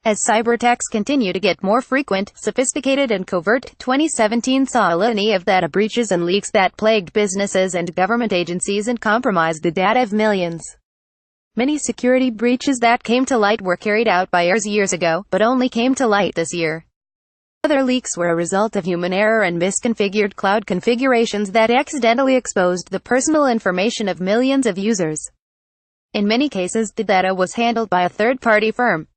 As cyberattacks continue to get more frequent, sophisticated and covert, 2017 saw a litany of data breaches and leaks that plagued businesses and government agencies and compromised the data of millions. Many security breaches that came to light were carried out by years ago, but only came to light this year. Other leaks were a result of human error and misconfigured cloud configurations that accidentally exposed the personal information of millions of users. In many cases, the data was handled by a third-party firm.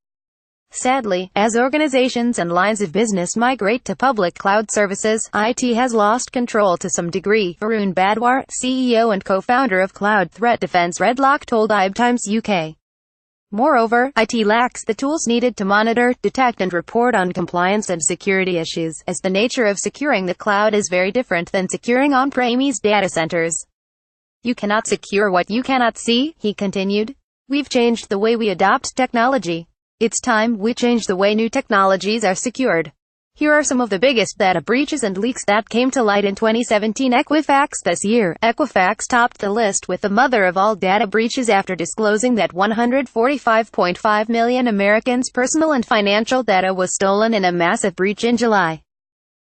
Sadly, as organizations and lines of business migrate to public cloud services, IT has lost control to some degree, Varun Badwar, CEO and co-founder of cloud threat defense Redlock told IBTimes UK. Moreover, IT lacks the tools needed to monitor, detect and report on compliance and security issues, as the nature of securing the cloud is very different than securing on-premise data centers. You cannot secure what you cannot see, he continued. We've changed the way we adopt technology. It's time we change the way new technologies are secured. Here are some of the biggest data breaches and leaks that came to light in 2017. Equifax. This year, Equifax topped the list with the mother of all data breaches after disclosing that 145.5 million Americans' personal and financial data was stolen in a massive breach in July.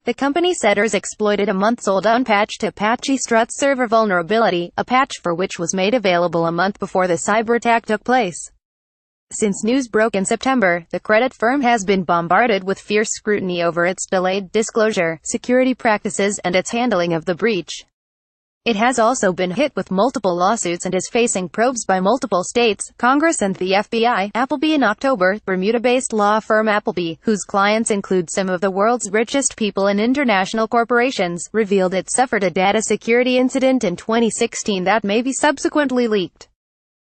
The company setters exploited a months-old unpatched Apache Struts server vulnerability, a patch for which was made available a month before the cyberattack took place. Since news broke in September, the credit firm has been bombarded with fierce scrutiny over its delayed disclosure, security practices, and its handling of the breach. It has also been hit with multiple lawsuits and is facing probes by multiple states, Congress and the FBI. Appleby. In October, Bermuda-based law firm Appleby, whose clients include some of the world's richest people and international corporations, revealed it suffered a data security incident in 2016 that may be subsequently leaked.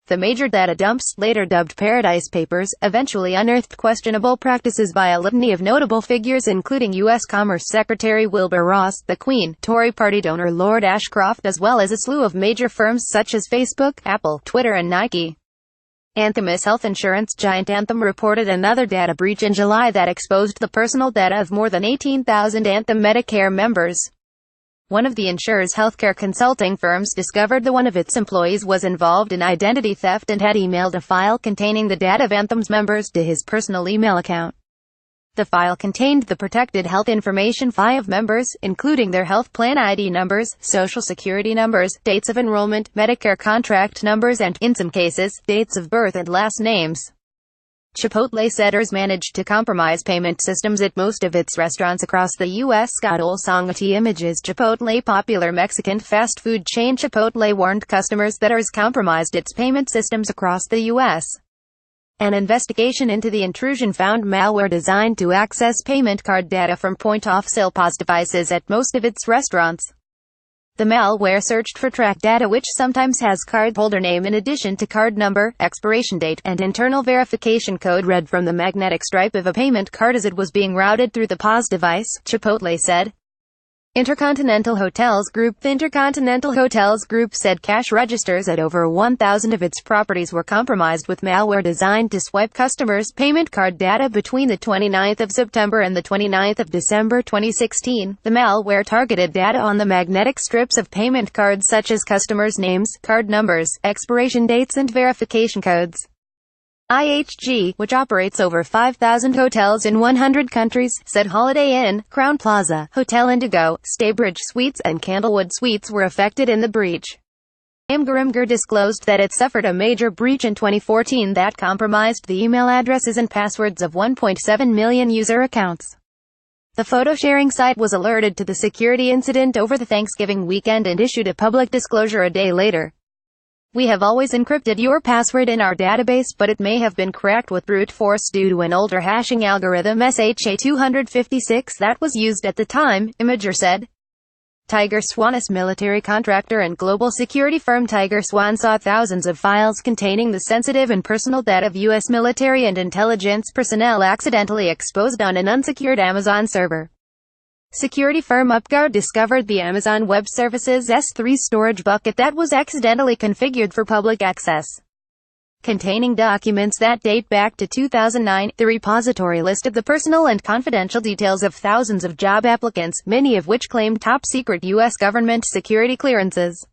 The major data dumps, later dubbed Paradise Papers, eventually unearthed questionable practices by a litany of notable figures including U.S. Commerce Secretary Wilbur Ross, the Queen, Tory party donor Lord Ashcroft, as well as a slew of major firms such as Facebook, Apple, Twitter and Nike. Anthem's health insurance giant Anthem reported another data breach in July that exposed the personal data of more than 18,000 Anthem Medicare members. One of the insurer's healthcare consulting firms discovered that one of its employees was involved in identity theft and had emailed a file containing the data of Anthem's members to his personal email account. The file contained the protected health information of members, including their health plan ID numbers, social security numbers, dates of enrollment, Medicare contract numbers and, in some cases, dates of birth and last names. Chipotle setters managed to compromise payment systems at most of its restaurants across the U.S. Scott Olsongati Images. Chipotle. Popular Mexican fast food chain Chipotle warned customers that it has compromised its payment systems across the U.S. An investigation into the intrusion found malware designed to access payment card data from point-of-sale POS devices at most of its restaurants. The malware searched for track data which sometimes has cardholder name in addition to card number, expiration date, and internal verification code read from the magnetic stripe of a payment card as it was being routed through the POS device, Chipotle said. Intercontinental Hotels Group. The Intercontinental Hotels Group said cash registers at over 1,000 of its properties were compromised with malware designed to swipe customers' payment card data between the 29th of September and the 29th of December 2016. The malware targeted data on the magnetic strips of payment cards such as customers' names, card numbers, expiration dates and verification codes. IHG, which operates over 5,000 hotels in 100 countries, said Holiday Inn, Crown Plaza, Hotel Indigo, Staybridge Suites, and Candlewood Suites were affected in the breach. Imgur disclosed that it suffered a major breach in 2014 that compromised the email addresses and passwords of 1.7 million user accounts. The photo-sharing site was alerted to the security incident over the Thanksgiving weekend and issued a public disclosure a day later. We have always encrypted your password in our database, but it may have been cracked with brute force due to an older hashing algorithm SHA-256 that was used at the time, Imgur said. Tiger Swan. Military contractor and global security firm Tiger Swan saw thousands of files containing the sensitive and personal data of U.S. military and intelligence personnel accidentally exposed on an unsecured Amazon server. Security firm UpGuard discovered the Amazon Web Services S3 storage bucket that was accidentally configured for public access. Containing documents that date back to 2009, the repository listed the personal and confidential details of thousands of job applicants, many of which claimed top-secret U.S. government security clearances.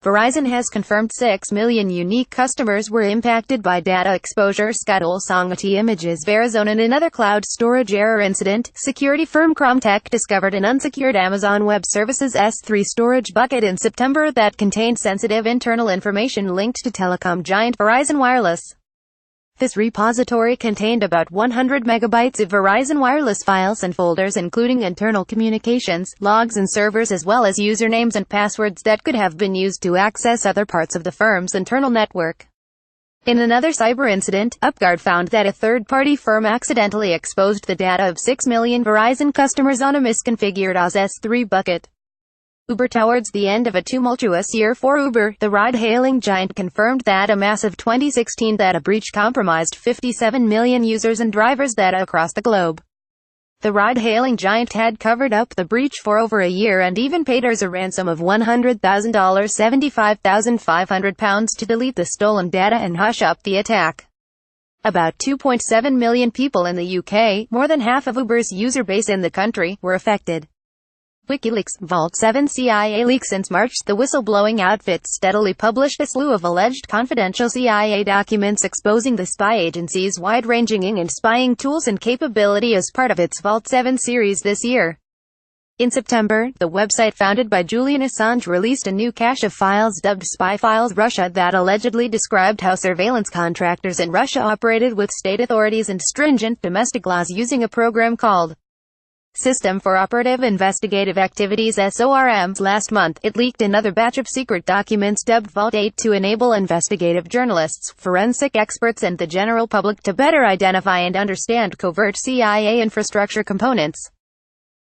Verizon has confirmed 6 million unique customers were impacted by data exposure. Scuttle Songati Images Verizon. In another cloud storage error incident, security firm Cromtech discovered an unsecured Amazon Web Services S3 storage bucket in September that contained sensitive internal information linked to telecom giant Verizon Wireless. This repository contained about 100 megabytes of Verizon Wireless files and folders, including internal communications, logs and servers, as well as usernames and passwords that could have been used to access other parts of the firm's internal network. In another cyber incident, UpGuard found that a third-party firm accidentally exposed the data of 6 million Verizon customers on a misconfigured Oz S3 bucket. Uber. Towards the end of a tumultuous year for Uber, the ride-hailing giant confirmed that a massive 2016 data breach compromised 57 million users and drivers' data across the globe. The ride-hailing giant had covered up the breach for over a year and even paid us a ransom of $100,000, £75,500 to delete the stolen data and hush up the attack. About 2.7 million people in the UK, more than half of Uber's user base in the country, were affected. WikiLeaks, Vault 7 CIA leaks. Since March, the whistleblowing outfit steadily published a slew of alleged confidential CIA documents exposing the spy agency's wide-ranging and spying tools and capability as part of its Vault 7 series this year. In September, the website founded by Julian Assange released a new cache of files dubbed Spy Files Russia that allegedly described how surveillance contractors in Russia operated with state authorities and stringent domestic laws using a program called System for Operative Investigative Activities (SORMs). Last month, it leaked another batch of secret documents dubbed Vault 8 to enable investigative journalists, forensic experts and the general public to better identify and understand covert CIA infrastructure components.